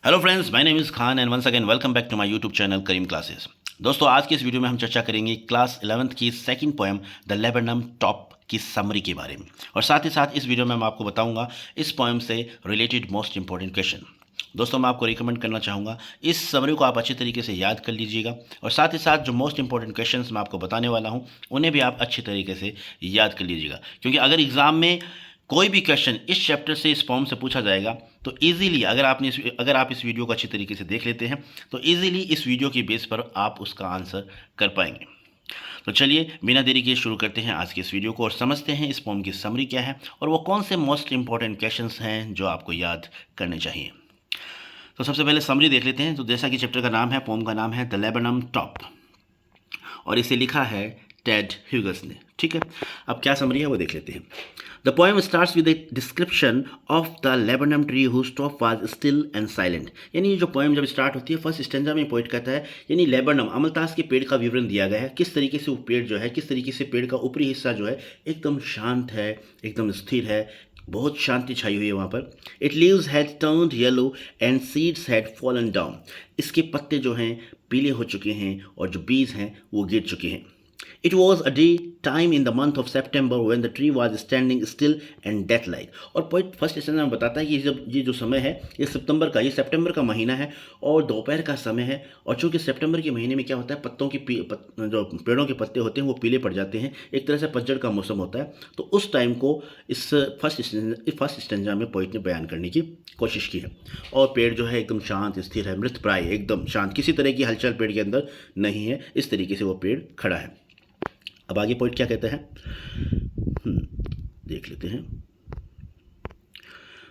Hello friends, my name is Khan and once again welcome back to my YouTube channel Karim classes. दोस्तों, आज की इस video में हम चर्चा करेंगे क्लास 11th की second poem the laburnum top की समरी के बारे में, और साथ ही साथ इस वीडियो में मैं आपको बताऊंगा इस पोएम से रिलेटेड मोस्ट इंपॉर्टेंट क्वेश्चन। दोस्तों, मैं आपको रिकमेंड करना चाहूँगा इस समरी को आप अच्छी तरीके से याद कर लीजिएगा, और साथ ही साथ जो मोस्ट इंपॉर्टेंट क्वेश्चंस मैं आपको बताने वाला हूँ उन्हें भी आप अच्छी तरीके से याद कर लीजिएगा, क्योंकि अगर एग्ज़ाम में कोई भी क्वेश्चन इस चैप्टर से इस पोएम से पूछा जाएगा तो इजीली अगर आप इस वीडियो को अच्छी तरीके से देख लेते हैं तो इजीली इस वीडियो की बेस पर आप उसका आंसर कर पाएंगे। तो चलिए बिना देरी के शुरू करते हैं आज की इस वीडियो को और समझते हैं इस पोएम की समरी क्या है और वो कौन से मोस्ट इंपॉर्टेंट क्वेश्चंस हैं जो आपको याद करने चाहिए। तो सबसे पहले समरी देख लेते हैं। तो जैसा कि चैप्टर का नाम है, पोएम का नाम है द लेबनम टॉप, और इसे लिखा है टेड ह्यूगस ने। ठीक है, अब क्या समरी है वो देख लेते हैं। The poem starts with a description of the laburnum tree whose top was still and silent. यानी जो पोएम जब स्टार्ट होती है, फर्स्ट स्टेंजा में पोइट कहता है, यानी लेबनम अमलतास के पेड़ का विवरण दिया गया है, किस तरीके से वो पेड़ जो है, किस तरीके से पेड़ का ऊपरी हिस्सा जो है एकदम शांत है, एकदम स्थिर है, बहुत शांति छाई हुई है वहाँ पर। It leaves had turned yellow and seeds had fallen down. इसके पत्ते जो हैं पीले हो चुके हैं और जो बीज हैं वो गिर चुके हैं। It was a day time in the month of September when the tree was standing still and death-like। और पॉइंट फर्स्ट स्टेंजा में बताता है कि जब ये जो समय है ये सितंबर का महीना है और दोपहर का समय है, और चूंकि सितंबर के महीने में क्या होता है, पत्तों की जो पेड़ों के पत्ते होते हैं वो पीले पड़ जाते हैं, एक तरह से पतझड़ का मौसम होता है। तो उस टाइम को इस फर्स्ट स्टेंजा में पॉइंट ने बयान करने की कोशिश की है। और पेड़ जो है एकदम शांत स्थिर है, मृत प्राय एकदम शांत, किसी तरह की हलचल पेड़ के अंदर नहीं है, इस तरीके से वो पेड़ खड़ा है। अब आगे पॉइंट क्या कहते हैं देख लेते हैं।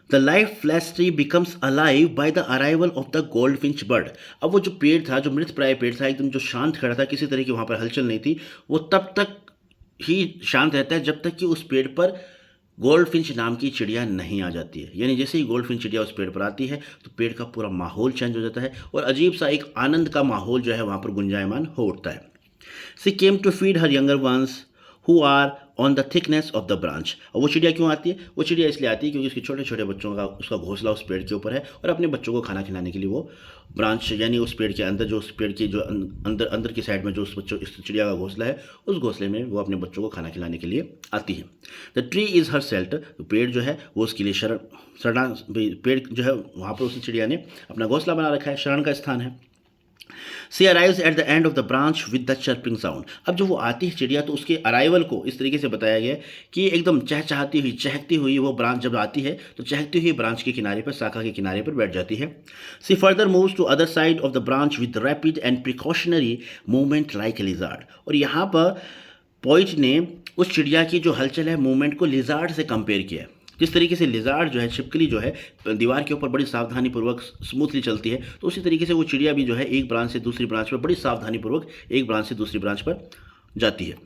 The life flash tree becomes alive by the arrival of the goldfinch bird. अब वो जो पेड़ था, जो मृत प्राय पेड़ था, एकदम जो शांत खड़ा था, किसी तरह की वहाँ पर हलचल नहीं थी, वो तब तक ही शांत रहता है जब तक कि उस पेड़ पर गोल्डफिंच नाम की चिड़िया नहीं आ जाती है। यानी जैसे ही गोल्डफिंच चिड़िया उस पेड़ पर आती है तो पेड़ का पूरा माहौल चेंज हो जाता है और अजीब सा एक आनंद का माहौल जो है वहाँ पर गुंजायमान हो उठता है। She came to feed her younger ones who are on the thickness of the branch। और वो चिड़िया क्यों आती है? वो चिड़िया इसलिए आती है क्योंकि उसके छोटे छोटे बच्चों का उसका घोंसला उस पेड़ के ऊपर है, और अपने बच्चों को खाना खिलाने के लिए वो ब्रांच यानी उस पेड़ के अंदर, जो उस पेड़ की जो अंदर की साइड में जो इस चिड़िया का घोंसला है, उस घोंसले में वो अपने बच्चों को खाना खिलाने के लिए आती है। The tree is her shelter. तो पेड़ जो है वो उसके लिए शरण पेड़ जो है वहाँ पर उस चिड़िया ने अपना घोंसला बना रखा है, शरण का स्थान है। She arrives at the end of the branch with the chirping sound. अब जब वो आती है चिड़िया तो उसके अराइवल को इस तरीके से बताया गया है कि एकदम चहचहाती हुई, चहकती हुई वो ब्रांच जब आती है तो चहकती हुई ब्रांच के किनारे पर, शाखा के किनारे पर बैठ जाती है। She further moves to other side of the branch with rapid and precautionary movement like a lizard. और यहाँ पर पॉइंट ने उस चिड़िया की जो हलचल है, मूवमेंट को लिजार्ड से कंपेयर किया है। जिस तरीके से लिजार्ड जो है, छिपकली जो है दीवार के ऊपर बड़ी सावधानीपूर्वक स्मूथली चलती है, तो उसी तरीके से वो चिड़िया भी जो है एक ब्रांच से दूसरी ब्रांच पर बड़ी सावधानीपूर्वक एक ब्रांच से दूसरी ब्रांच पर जाती है।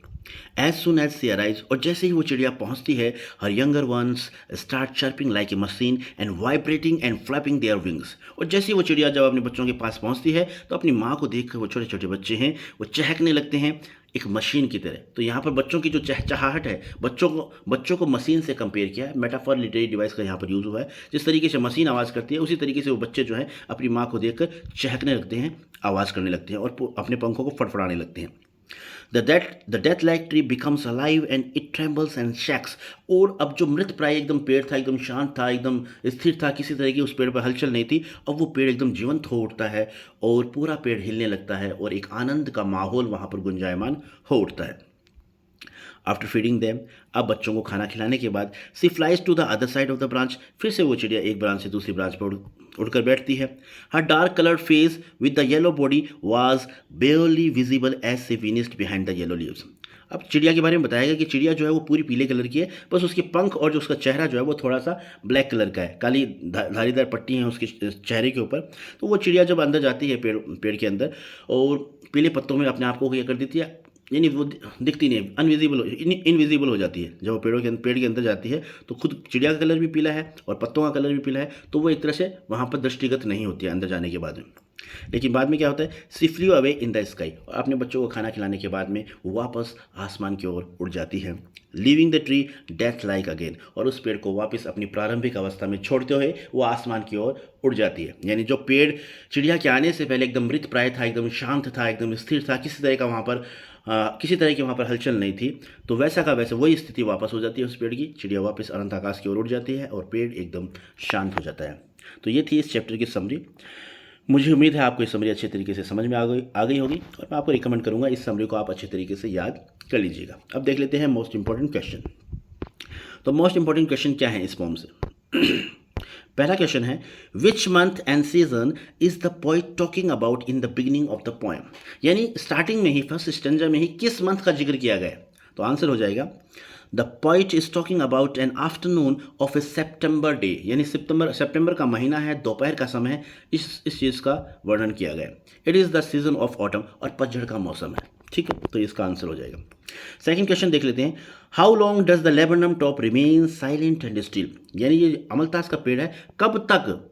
एज सुन एज सी अराइज, और जैसे ही वो चिड़िया पहुंचती है, her younger once start chirping like a machine and vibrating and flapping their wings. और जैसे ही वो चिड़िया जब अपने बच्चों के पास पहुंचती है तो अपनी माँ को देखकर वो छोटे छोटे बच्चे हैं वो चहकने लगते हैं एक मशीन की तरह। तो यहाँ पर बच्चों की जो चहचहाहट है, बच्चों को मशीन से कंपेयर किया है। मेटाफर लिटरेरी डिवाइस का यहाँ पर यूज़ हुआ है। जिस तरीके से मशीन आवाज़ करती है उसी तरीके से वो बच्चे जो है अपनी माँ को देखकर चहकने लगते हैं, आवाज़ करने लगते हैं और अपने पंखों को फड़फड़ाने लगते हैं। The death-like tree becomes alive and it trembles and shakes। और अब जो मृत प्राय एकदम पेड़ था, एकदम शांत था, एकदम स्थिर था, किसी तरह की उस पेड़ पर हलचल नहीं थी, अब वो पेड़ एकदम जीवंत हो उठता है और पूरा पेड़ हिलने लगता है और एक आनंद का माहौल वहाँ पर गुंजायमान हो उठता है। आफ्टर फीडिंग देम, अब बच्चों को खाना खिलाने के बाद, she flies to the other side of the branch. फिर से वो चिड़िया एक ब्रांच से दूसरी ब्रांच पर उड़कर बैठती है। Her dark coloured face with the yellow body was barely visible as she finished behind the yellow leaves. अब चिड़िया के बारे में बताया गया कि चिड़िया जो है वो पूरी पीले कलर की है, बस उसके पंख और जो उसका चेहरा जो है वो थोड़ा सा ब्लैक कलर का है, काली धारीदार पट्टी है उसके चेहरे के ऊपर। तो वो चिड़िया जब अंदर जाती है पेड़ के अंदर और पीले पत्तों में अपने आप को क्या कर देती है, यानी वो दिखती नहीं, इनविजिबल हो जाती है। जब वो पेड़ के अंदर जाती है तो खुद चिड़िया का कलर भी पीला है और पत्तों का कलर भी पीला है, तो वो एक तरह से वहाँ पर दृष्टिगत नहीं होती है अंदर जाने के बाद में। लेकिन बाद में क्या होता है, she flew away in the sky, और अपने बच्चों को खाना खिलाने के बाद में वो वापस आसमान की ओर उड़ जाती है, leaving the tree death like again, और उस पेड़ को वापस अपनी प्रारंभिक अवस्था में छोड़ते हुए वो आसमान की ओर उड़ जाती है। यानी जो पेड़ चिड़िया के आने से पहले एकदम मृत प्राय था, एकदम शांत था, एकदम स्थिर था, किसी तरह का वहाँ पर किसी तरह की वहाँ पर हलचल नहीं थी, तो वैसा का वैसे वही स्थिति वापस हो जाती है उस पेड़ की, चिड़िया वापस अनंत आकाश की ओर उड़ जाती है और पेड़ एकदम शांत हो जाता है। तो ये थी इस चैप्टर की समरी। मुझे उम्मीद है आपको ये समरी अच्छे तरीके से समझ में आ गई होगी, और मैं आपको रिकमेंड करूंगा इस समरी को आप अच्छे तरीके से याद कर लीजिएगा। अब देख लेते हैं मोस्ट इंपॉर्टेंट क्वेश्चन। तो मोस्ट इंपॉर्टेंट क्वेश्चन क्या है इस पोम से? पहला क्वेश्चन है, which month and season is the poet talking about in the beginning of the poem? यानी स्टार्टिंग में ही, फर्स्ट स्टेंजा में ही किस मंथ का जिक्र किया गया है? तो आंसर हो जाएगा, the poet is talking about an afternoon of A September day, यानी सितंबर का महीना है, दोपहर का समय है, इस चीज़ का वर्णन किया गया। It is the season of autumn, और पतझड़ का मौसम है। ठीक है, तो इसका आंसर हो जाएगा। सेकंड क्वेश्चन देख लेते हैं, how long does the laburnum top remain silent and still? यानी ये अमलतास का पेड़ है, कब तक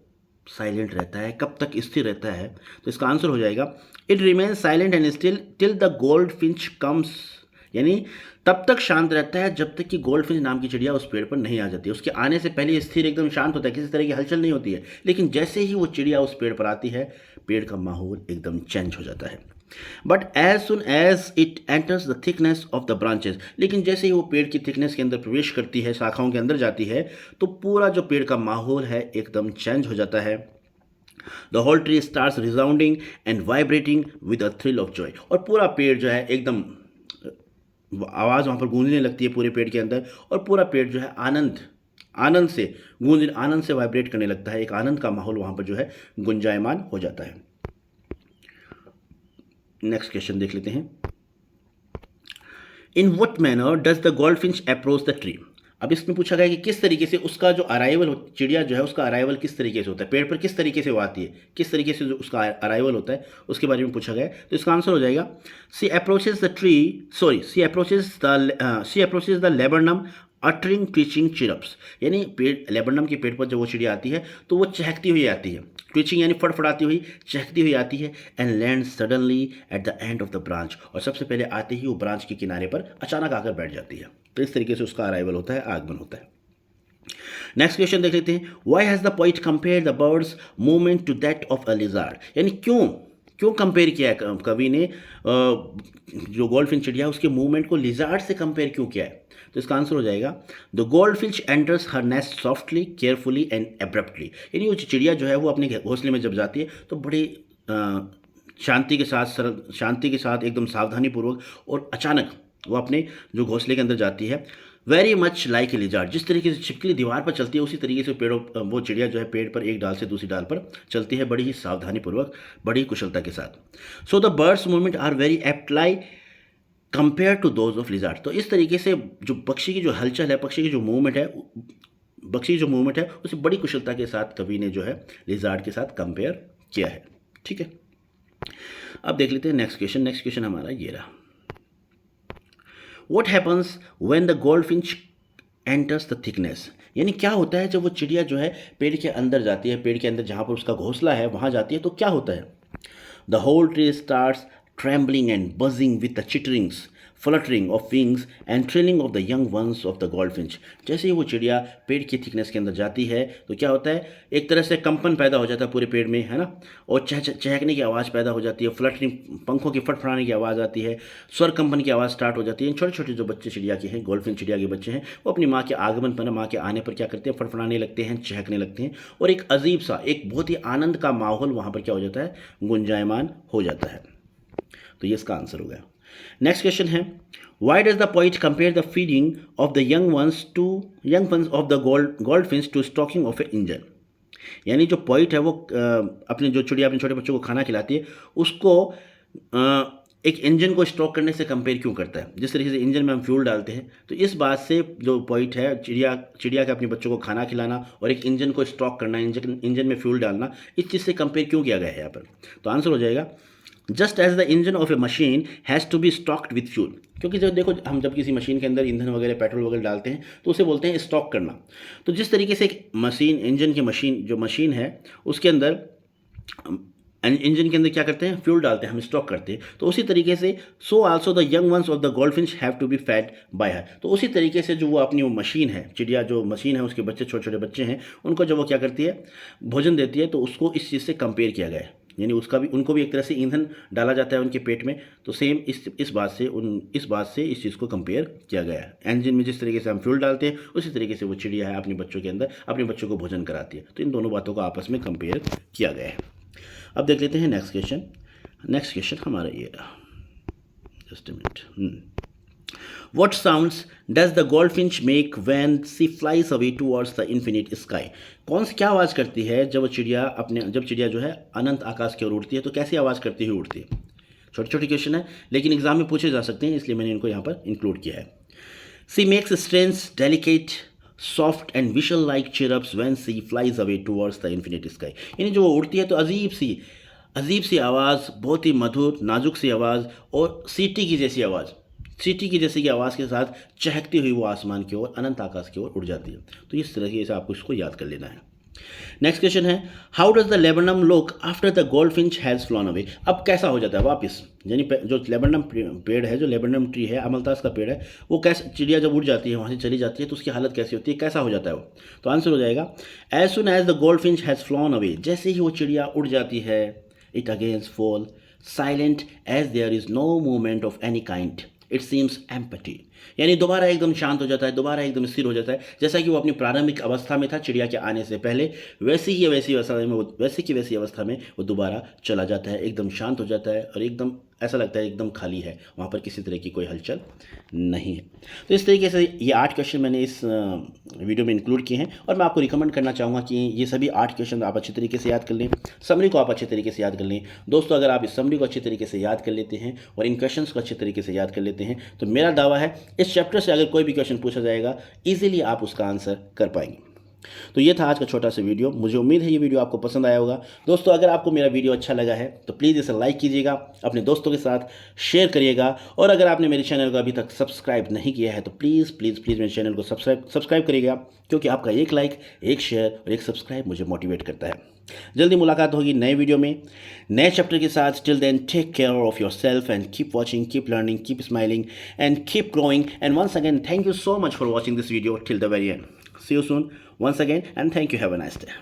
साइलेंट रहता है, कब तक स्थिर रहता है? तो इसका आंसर हो जाएगा, it remain silent and still till the gold Finch comes, यानी तब तक शांत रहता है जब तक कि गोल्ड फिंच नाम की चिड़िया उस पेड़ पर नहीं आ जाती। उसके आने से पहले स्थिर एकदम शांत होता है, किसी तरह की हलचल नहीं होती है, लेकिन जैसे ही वो चिड़िया उस पेड़ पर आती है, पेड़ का माहौल एकदम चेंज हो जाता है। But as soon as it enters the thickness of the branches, लेकिन जैसे ही वो पेड़ की थिकनेस के अंदर प्रवेश करती है, शाखाओं के अंदर जाती है, तो पूरा जो पेड़ का माहौल है एकदम चेंज हो जाता है। The whole tree starts resounding and vibrating with a thrill of joy, और पूरा पेड़ जो है एकदम आवाज़ वहाँ पर गूंजने लगती है पूरे पेड़ के अंदर, और पूरा पेड़ जो है आनंद से वाइब्रेट करने लगता है, एक आनंद का माहौल वहाँ पर जो है गुंजायमान हो जाता है। नेक्स्ट क्वेश्चन देख लेते हैं, in what manner does the goldfinch approach the tree? अब इसमें पूछा गया कि किस तरीके से उसका जो अराइवल, चिड़िया जो है उसका अराइवल किस तरीके से होता है, पेड़ पर किस तरीके से वो आती है, किस तरीके से जो उसका अराइवल होता है उसके बारे में पूछा गया है। तो इसका आंसर हो जाएगा, she approaches the laburnum uttering twitching chirps, यानी लेबरनम के पेड़ पर जब वो चिड़िया आती है तो वो चहकती हुई आती है, ट्विचिंग यानी फड़फड़ाती हुई, चहकती हुई आती है, and land suddenly eight the end of the branch, और सबसे पहले आते ही वो ब्रांच के किनारे पर अचानक आकर बैठ जाती है। तो इस तरीके से उसका अराइवल होता है, आगमन होता है। नेक्स्ट क्वेश्चन देख लेते हैं, why has the poet compare the birds movement to that of a lizard? यानी क्यों कंपेयर किया है कवि ने जो गोल्डफिंच चिड़िया उसके मूवमेंट को लिजार्ड से कंपेयर क्यों किया है? तो इसका आंसर हो जाएगा, the goldfinch enters her nest softly carefully and abruptly, यानी वो चिड़िया जो है वो अपने घोंसले में जब जाती है तो बड़ी शांति के साथ एकदम सावधानीपूर्वक और अचानक वो अपने जो घोंसले के अंदर जाती है, very much like a lizard, जिस तरीके से छिपकली दीवार पर चलती है उसी तरीके से वो चिड़िया जो है पेड़ पर एक डाल से दूसरी डाल पर चलती है, बड़ी ही सावधानीपूर्वक, बड़ी कुशलता के साथ। So the birds movement are very aptly compare to those of lizard. तो इस तरीके से जो पक्षी की जो हलचल है, पक्षी की जो मूवमेंट है उसे बड़ी कुशलता के साथ कवि ने जो है लिजार्ड के साथ कंपेयर किया है। ठीक है, अब देख लेते हैं नेक्स्ट क्वेश्चन हमारा ये रहा, what happens when the goldfinch enters the thickness? यानी क्या होता है जब वो चिड़िया जो है पेड़ के अंदर जाती है, पेड़ के अंदर जहाँ पर उसका घोंसला है वहाँ जाती है, तो क्या होता है? The whole tree starts trembling and buzzing with the fluttering of wings and trilling of the young ones of the goldfinch। जैसे ही वो चिड़िया पेड़ की थिकनेस के अंदर जाती है तो क्या होता है, एक तरह से कंपन पैदा हो जाता है पूरे पेड़ में, है ना, और चहकने की आवाज़ पैदा हो जाती है, फ्लटरिंग पंखों की फड़फड़ाने की आवाज़ आती है, स्वर कंपन की आवाज़ स्टार्ट हो जाती है। छोटे छोटे जो बच्चे चिड़िया के हैं, गोल्डफिंच चिड़िया के बच्चे हैं, वो अपनी माँ के आगमन पर, माँ के आने पर क्या करते हैं, फड़फड़ाने लगते हैं, चहकने लगते हैं, और एक अजीब सा, एक बहुत ही आनंद का माहौल वहाँ पर क्या हो जाता है, गुंजायमान हो जाता है। तो ये इसका आंसर हो गया। नेक्स्ट क्वेश्चन है, why does the poet compare the feeding of the young ones of the goldfinch to stocking of a engine? यानी जो पोइट है वो अपने जो चिड़िया अपने छोटे बच्चों को खाना खिलाती है उसको एक इंजन को स्टॉक करने से कंपेयर क्यों करता है? जिस तरीके से इंजन में हम फ्यूल डालते हैं, तो इस बात से जो पॉइंट है, चिड़िया के अपने बच्चों को खाना खिलाना और एक इंजन को स्टॉक करना, इंजन में फ्यूल डालना, इस चीज़ से कंपेयर क्यों किया गया है यहाँ पर? तो आंसर हो जाएगा, just as the engine of a machine has to be stocked with fuel. क्योंकि जब देखो, हम जब किसी मशीन के अंदर ईंधन वगैरह, पेट्रोल वगैरह डालते हैं तो उसे बोलते हैं स्टॉक करना। तो जिस तरीके से एक इंजन की मशीन जो मशीन है उसके अंदर इंजन के अंदर क्या करते हैं, फ्यूल डालते हैं, हम स्टॉक करते हैं। तो उसी तरीके से so also the young ones of the goldfish have to be fed by her. तो उसी तरीके से जो वो अपनी वो मशीन है, चिड़िया जो मशीन है, उसके बच्चे छोटे छोटे बच्चे हैं, उनको जब वो क्या करती है, भोजन देती है, तो उसको इस चीज़ से कंपेयर किया गया है, यानी उसका भी, उनको भी एक तरह से ईंधन डाला जाता है उनके पेट में। तो सेम इस बात से इस चीज़ को कंपेयर किया गया है। इंजन में जिस तरीके से हम फ्यूल डालते हैं, उसी तरीके से वो चिड़िया है अपने बच्चों के अंदर अपने बच्चों को भोजन कराती है। तो इन दोनों बातों को आपस में कंपेयर किया गया है। अब देख लेते हैं नेक्स्ट क्वेश्चन। नेक्स्ट क्वेश्चन हमारा ये रहा, just a minute. What sounds does the goldfinch make when she flies away towards the infinite sky? कौन सी क्या आवाज़ करती है जब चिड़िया जो है अनंत आकाश की ओर उड़ती है, तो कैसी आवाज़ करती हुई उड़ती है? छोटी छोटी क्वेश्चन है, लेकिन एग्जाम में पूछे जा सकते हैं, इसलिए मैंने इनको यहाँ पर इंक्लूड किया है। She makes strange, delicate, soft and whistle like chirrups when she flies away towards the infinite sky। यानी जो वो उड़ती है तो अजीब सी आवाज़, बहुत ही मधुर नाजुक सी आवाज़ और सीटी की जैसी की आवाज़ के साथ चहकती हुई वो आसमान की ओर, अनंत आकाश की ओर उड़ जाती है। तो इस तरीके से आपको इसको याद कर लेना है। नेक्स्ट क्वेश्चन है, how does the laburnum look after the goldfinch has flown away? अब कैसा हो जाता है वापस, यानी जो लेबनम पेड़ है, जो लेबनम ट्री है, अमलतास का पेड़ है, वो कैसे, चिड़िया जब उड़ जाती है, वहाँ से चली जाती है, तो उसकी हालत कैसी होती है, कैसा हो जाता है वो? तो आंसर हो जाएगा, as soon as the goldfinch has flown away, जैसे ही वो चिड़िया उड़ जाती है, it again fall silent as there is no movement of any kind, it seems empty. यानी दोबारा एकदम शांत हो जाता है, दोबारा एकदम स्थिर हो जाता है, जैसा कि वो अपनी प्रारंभिक अवस्था में था चिड़िया के आने से पहले, वैसी अवस्था में वो दोबारा चला जाता है, एकदम शांत हो जाता है और एकदम ऐसा लगता है एकदम खाली है, वहाँ पर किसी तरह की कोई हलचल नहीं है। तो इस तरीके से ये 8 क्वेश्चन मैंने इस वीडियो में इंक्लूड किए हैं, और मैं आपको रिकमेंड करना चाहूँगा कि ये सभी 8 क्वेश्चन आप अच्छी तरीके से याद कर लें, समरी को आप अच्छे तरीके से याद कर लें। दोस्तों, अगर आप इस समरी को अच्छी तरीके से याद कर लेते हैं और इन क्वेश्चंस को अच्छे तरीके से याद कर लेते हैं, तो मेरा दावा है इस चैप्टर से अगर कोई भी क्वेश्चन पूछा जाएगा, ईजिली आप उसका आंसर कर पाएंगे। तो ये था आज का छोटा सा वीडियो। मुझे उम्मीद है ये वीडियो आपको पसंद आया होगा। दोस्तों, अगर आपको मेरा वीडियो अच्छा लगा है तो प्लीज़ इसे लाइक कीजिएगा, अपने दोस्तों के साथ शेयर करिएगा, और अगर आपने मेरे चैनल को अभी तक सब्सक्राइब नहीं किया है तो प्लीज़ मेरे चैनल को सब्सक्राइब करिएगा, क्योंकि आपका एक लाइक, एक शेयर और एक सब्सक्राइब मुझे मोटिवेट करता है। जल्दी मुलाकात होगी नए वीडियो में, नए चैप्टर के साथ। Till then, take care of yourself and keep watching, keep learning, keep smiling and keep growing. And once again, thank you so much for watching this video till the very end. See you soon once again, and thank you. Have a nice day.